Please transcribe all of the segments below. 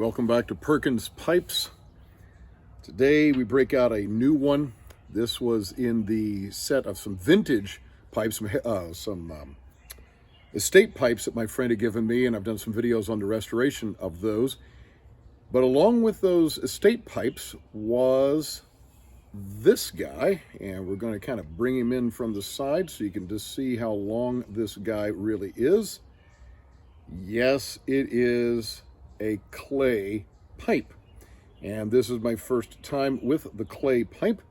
welcome back to Perkins Pipes. Today we break out a new one. This was in the set of some vintage pipes, some estate pipes that my friend had given me, and I've done some videos on the restoration of those. But along with those estate pipes was this guy, and we're going to kind of bring him in from the side so you can just see how long this guy really is. Yes, it is a clay pipe, and this is my first time with the clay pipe.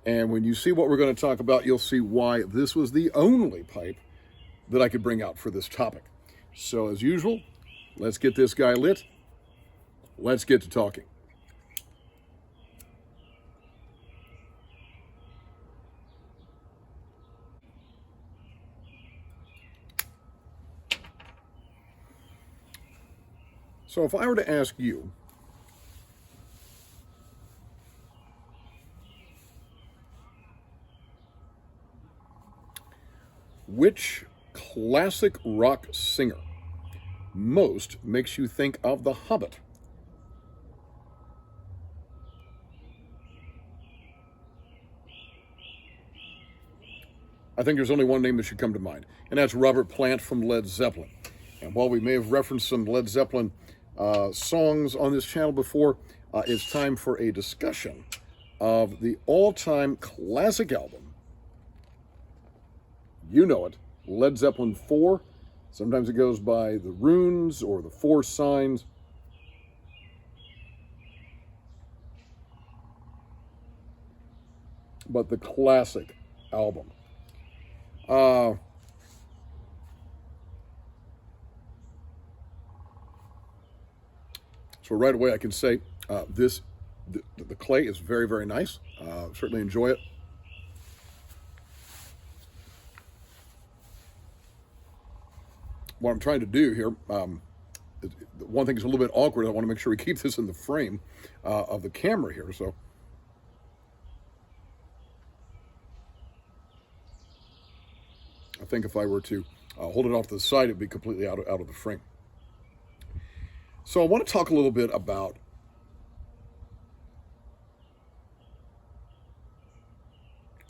And when you see what we're going to talk about, you'll see why this was the only pipe that I could bring out for this topic. So as usual, let's get this guy lit. Let's get to talking. So if I were to ask you, which classic rock singer most makes you think of The Hobbit? I think there's only one name that should come to mind, and that's Robert Plant from Led Zeppelin. And while we may have referenced some Led Zeppelin songs on this channel before, it's time for a discussion of the all-time classic album. You know it, Led Zeppelin 4. Sometimes it goes by the runes or the four signs. But the classic album. So right away I can say the clay is very, very nice. Certainly enjoy it. What I'm trying to do here, one thing is a little bit awkward. I want to make sure we keep this in the frame of the camera here. So I think if I were to hold it off to the side, it'd be completely out of the frame. So I want to talk a little bit about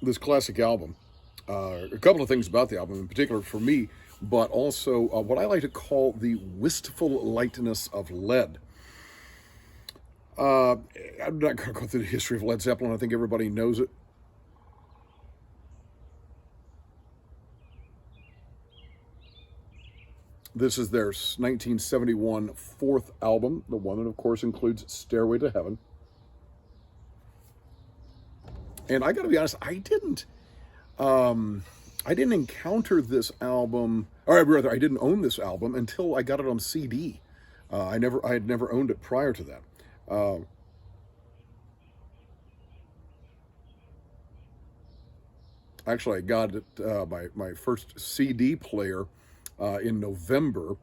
this classic album. A couple of things about the album in particular for me, but also what I like to call the Wistful Lightness of Led. I'm not going to go through the history of Led Zeppelin. I think everybody knows it. This is their 1971 fourth album, the one that, of course, includes Stairway to Heaven. And I got to be honest, I didn't encounter this album, or rather, I didn't own this album until I got it on CD. I had never owned it prior to that. Actually, I got it my first CD player in November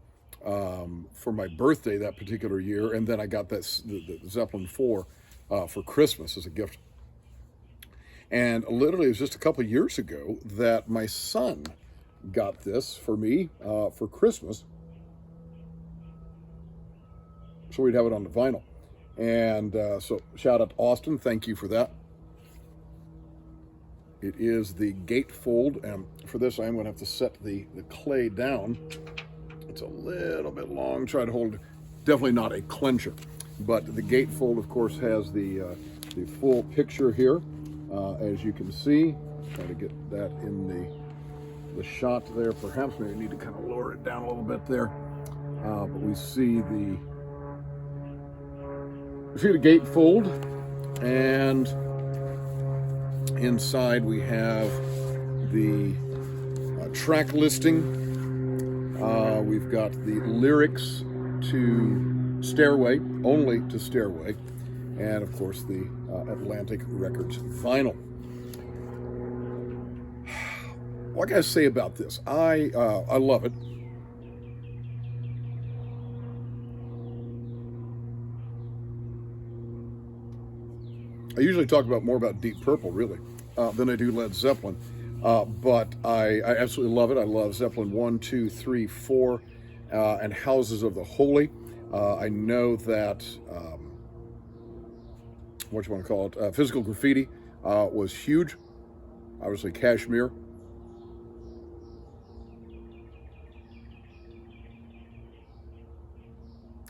for my birthday that particular year, and then I got the Zeppelin 4 for Christmas as a gift. And literally, it was just a couple of years ago that my son got this for me for Christmas, so we'd have it on the vinyl. And so shout out to Austin, thank you for that. It is the gatefold, and for this I am going to have to set the clay down. It's a little bit long, try to hold, definitely not a clencher. But the gatefold, of course, has the full picture here, as you can see. Try to get that in the shot there. Perhaps maybe need to kind of lower it down a little bit there. But we see the gatefold, and inside we have the track listing. We've got the lyrics to Stairway, only to Stairway, and of course the Atlantic Records vinyl. What can I say about this? I love it. I usually talk more about Deep Purple, really, than I do Led Zeppelin. But I absolutely love it. I love Zeppelin 1, 2, 3, 4, and Houses of the Holy. I know that, what you want to call it, Physical Graffiti was huge. Obviously, Kashmir.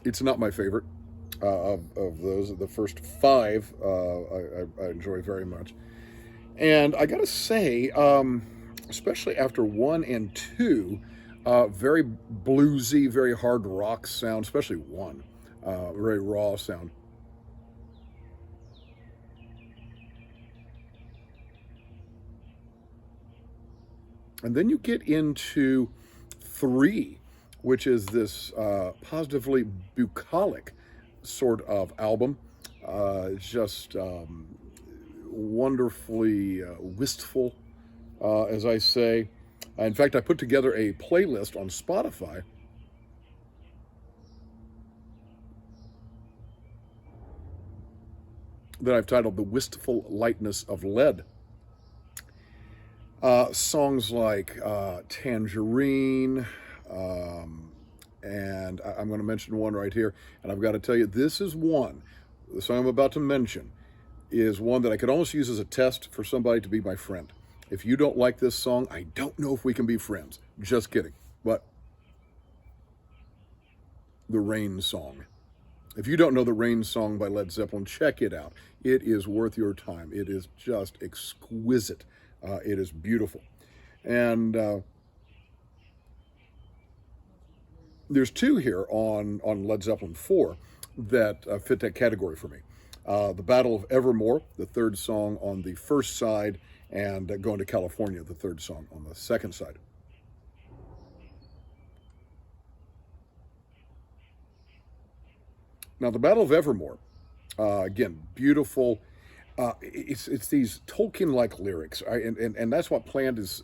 It's not my favorite of those. The first five I enjoy very much. And I got to say, especially after one and two, very bluesy, very hard rock sound, especially one, very raw sound. And then you get into three, which is this positively bucolic sort of album. Just wonderfully wistful, as I say. In fact, I put together a playlist on Spotify that I've titled The Wistful Lightness of Led. Songs like Tangerine, and I'm going to mention one right here. And I've got to tell you, this is one, the song I'm about to mention, is one that I could almost use as a test for somebody to be my friend. If you don't like this song, I don't know if we can be friends. Just kidding. But the Rain Song. If you don't know the Rain Song by Led Zeppelin, check it out. It is worth your time. It is just exquisite. It is beautiful. And there's two here on Led Zeppelin 4 that fit that category for me. The Battle of Evermore, the third song on the first side, and Going to California, the third song on the second side. Now, the Battle of Evermore, again, beautiful. It's these Tolkien-like lyrics, and that's what Plant is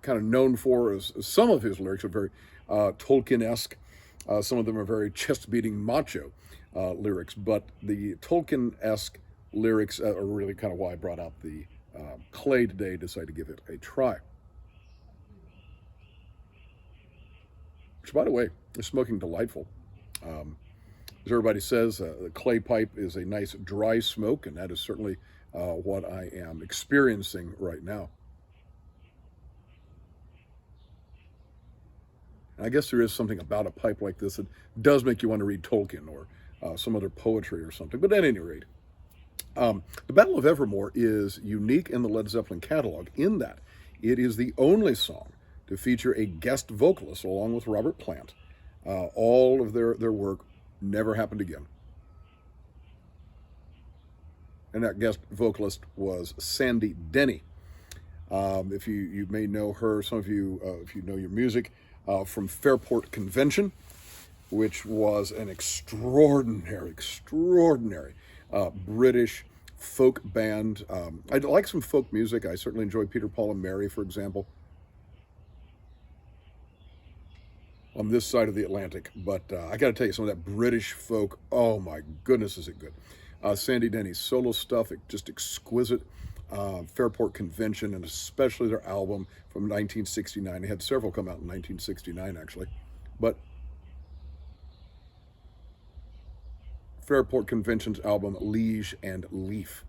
kind of known for. Is some of his lyrics are very Tolkien-esque. Some of them are very chest-beating macho lyrics, but the Tolkien-esque lyrics are really kind of why I brought out the clay today. Decided to give it a try. Which, by the way, is smoking delightful. As everybody says, the clay pipe is a nice dry smoke, and that is certainly what I am experiencing right now. And I guess there is something about a pipe like this that does make you want to read Tolkien or some other poetry or something. But at any rate, the Battle of Evermore is unique in the Led Zeppelin catalog in that it is the only song to feature a guest vocalist along with Robert Plant. All of their work never happened again. And that guest vocalist was Sandy Denny. If you may know her, some of you, if you know your music, from Fairport Convention, which was an extraordinary British folk band. I like some folk music. I certainly enjoy Peter, Paul, and Mary, for example, on this side of the Atlantic. But I got to tell you, some of that British folk, oh my goodness, is it good. Sandy Denny's solo stuff, just exquisite. Fairport Convention, and especially their album from 1969. They had several come out in 1969, actually. But Fairport Convention's album, Liege and Leaf.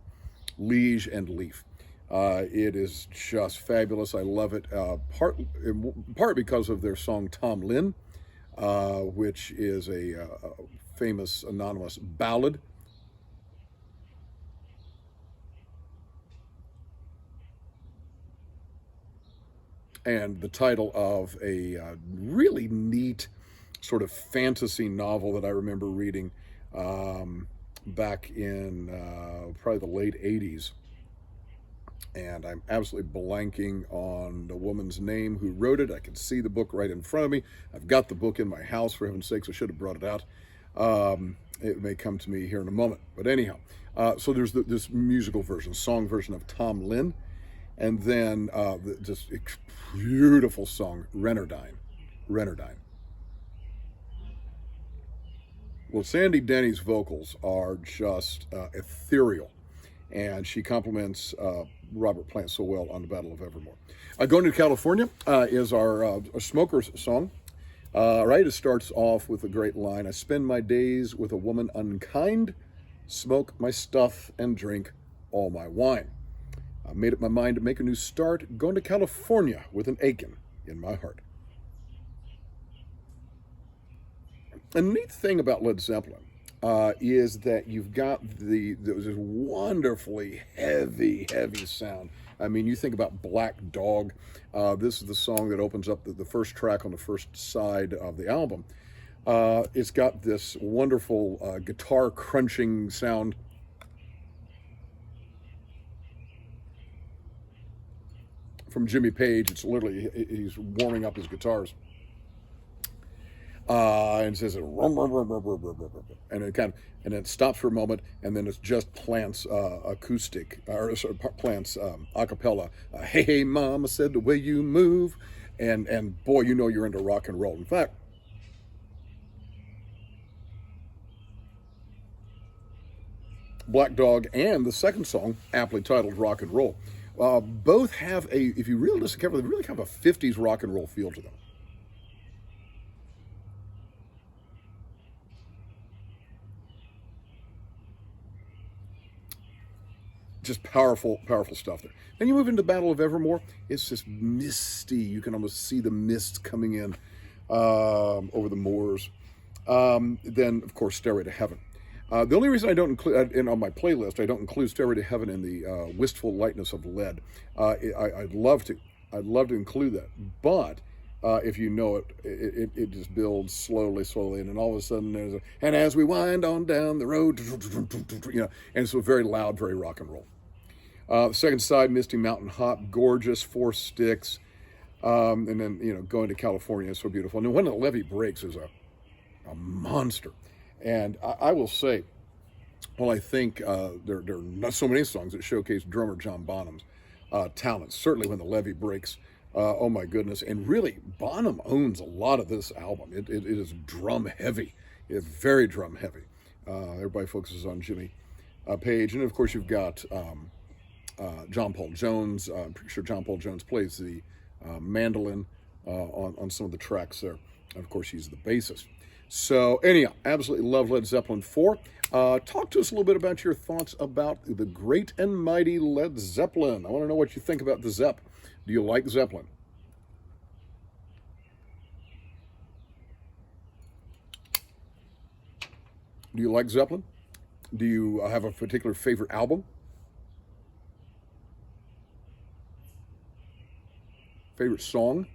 Liege and Leaf. It is just fabulous. I love it, in part because of their song Tom Lynn, which is a famous anonymous ballad. And the title of a really neat sort of fantasy novel that I remember reading back in probably the late 80s. And I'm absolutely blanking on the woman's name who wrote it. I can see the book right in front of me. I've got the book in my house, for heaven's sakes. I should have brought it out. It may come to me here in a moment. But anyhow, so there's this musical version, song version of Tom Lynn. And then this beautiful song, Renardine. Well, Sandy Denny's vocals are just ethereal, and she complements Robert Plant so well on the Battle of Evermore. Going to California is our Smokers song. Right, it starts off with a great line. I spend my days with a woman unkind, smoke my stuff and drink all my wine. I made up my mind to make a new start, going to California with an agam in my heart. A neat thing about Led Zeppelin is that you've got this wonderfully heavy sound. I mean, you think about Black Dog. This is the song that opens up the first track on the first side of the album. It's got this wonderful guitar crunching sound. From Jimmy Page. It's literally, he's warming up his guitars. And it says, and it and it stops for a moment, and then it's just Plant's acoustic, or sorry, Plant's a cappella. Hey, mama said the way you move, and boy, you know you're into rock and roll. In fact, Black Dog and the second song, aptly titled Rock and Roll, both have if you really listen carefully, they really have a 50s rock and roll feel to them. Just powerful stuff there. Then you move into Battle of Evermore. It's just misty. You can almost see the mist coming in over the moors. Then, of course, Stairway to Heaven. The only reason I don't include, on my playlist, I don't include Stairway to Heaven in the Wistful Lightness of Led. I'd love to. I'd love to include that. But if you know it, it just builds slowly, and then all of a sudden there's and as we wind on down the road, you know, and it's very loud, very rock and roll. The second side, Misty Mountain Hop, gorgeous, 4 sticks, and then, you know, going to California is so beautiful. And then When the Levee Breaks is a monster. And I will say, well, I think there are not so many songs that showcase drummer John Bonham's talents. Certainly When the Levee Breaks, oh my goodness. And really, Bonham owns a lot of this album. It is drum heavy. It's very drum heavy. Everybody focuses on Jimmy Page. And of course, you've got John Paul Jones. I'm pretty sure John Paul Jones plays the mandolin on some of the tracks there. And of course, he's the bassist. So anyhow, absolutely love Led Zeppelin 4. Talk to us a little bit about your thoughts about the great and mighty Led Zeppelin. I want to know what you think about the Zepp. Do you like Zeppelin? Do you like Zeppelin? Do you have a particular favorite album? Favorite song?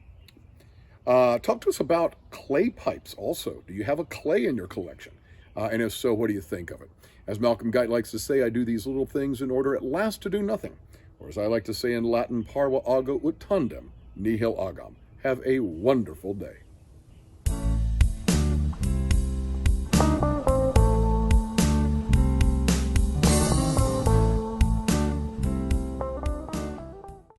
Talk to us about clay pipes also. Do you have a clay in your collection? And if so, what do you think of it? As Malcolm Guite likes to say, I do these little things in order at last to do nothing. Or as I like to say in Latin, Parva ago ut tandem, nihil agam. Have a wonderful day.